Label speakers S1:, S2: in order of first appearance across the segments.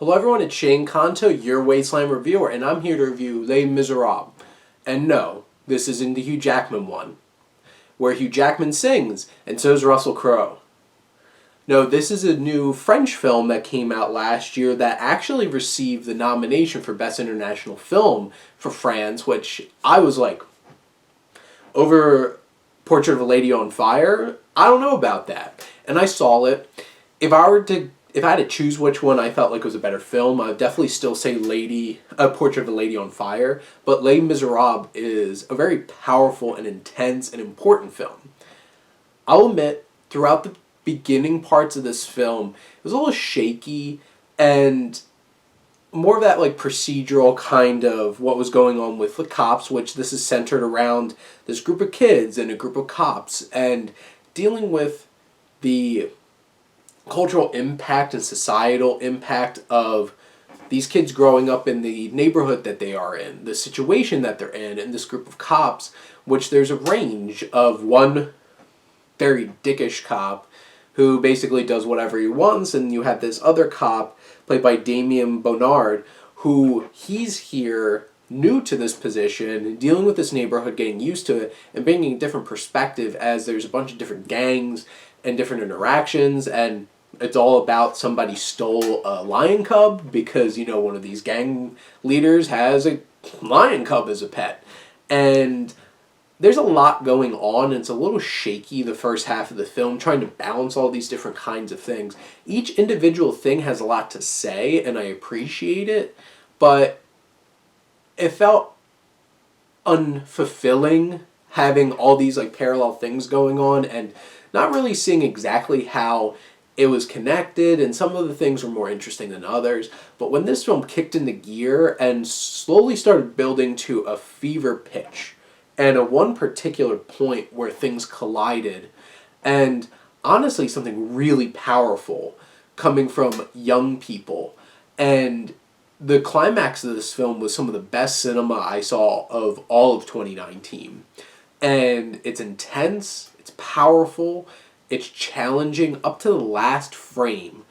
S1: Hello everyone, it's Shane Kanto, your Wasteland reviewer, and I'm here to review Les Miserables. And no, this isn't the Hugh Jackman one, where Hugh Jackman sings, and so is Russell Crowe. No, this is a new French film that came out last year that actually received the nomination for Best International Film for France, which I was like, over Portrait of a Lady on Fire? I don't know about that. And I saw it. If I had to choose which one I felt like was a better film, I would definitely still say Portrait of a Lady on Fire. But Les Miserables is a very powerful and intense and important film. I'll admit, throughout the beginning parts of this film, it was a little shaky and more of that like procedural kind of what was going on with the cops, which this is centered around this group of kids and a group of cops and dealing with the cultural impact and societal impact of these kids growing up in the neighborhood that they are in, the situation that they're in, and this group of cops, which there's a range of one very dickish cop who basically does whatever he wants, and you have this other cop, played by Damien Bonnard, who he's here new to this position, dealing with this neighborhood, getting used to it, and bringing a different perspective as there's a bunch of different gangs and different interactions, and it's all about somebody stole a lion cub because, you know, one of these gang leaders has a lion cub as a pet. And there's a lot going on, and it's a little shaky the first half of the film, trying to balance all these different kinds of things. Each individual thing has a lot to say, and I appreciate it, but it felt unfulfilling having all these like parallel things going on and not really seeing exactly how it was connected, and some of the things were more interesting than others. But when this film kicked into gear and slowly started building to a fever pitch, and at one particular point where things collided, and honestly something really powerful coming from young people, and the climax of this film was some of the best cinema I saw of all of 2019. And it's intense, it's powerful, it's challenging up to the last frame.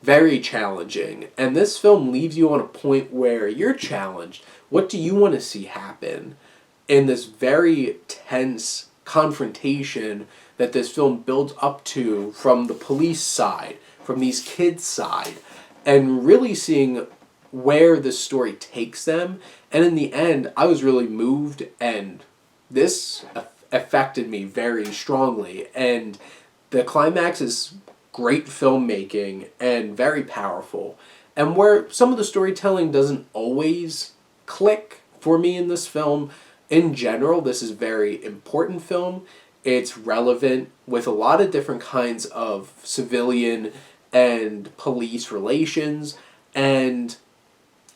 S1: Very challenging. And this film leaves you on a point where you're challenged. What do you want to see happen in this very tense confrontation that this film builds up to from the police side, from these kids' side, and really seeing where this story takes them. And in the end, I was really moved, and this affected me very strongly. And the climax is great filmmaking and very powerful. And where some of the storytelling doesn't always click for me in this film, in general, this is a very important film. It's relevant with a lot of different kinds of civilian and police relations, and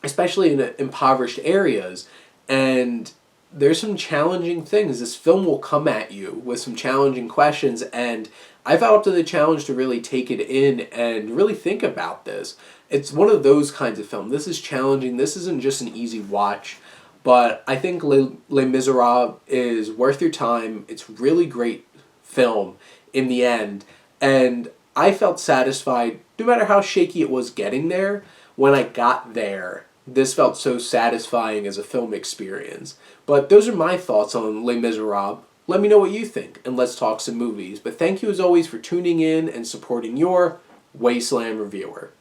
S1: especially in impoverished areas. And there's some challenging things. This film will come at you with some challenging questions, and I felt up to the challenge to really take it in and really think about this. It's one of those kinds of film. This is challenging. This isn't just an easy watch, but I think Les Miserables is worth your time. It's really great film in the end, and I felt satisfied no matter how shaky it was getting there. When I got there, this felt so satisfying as a film experience. But those are my thoughts on Les Miserables. Let me know what you think, and let's talk some movies. But thank you as always for tuning in and supporting your Wasteland reviewer.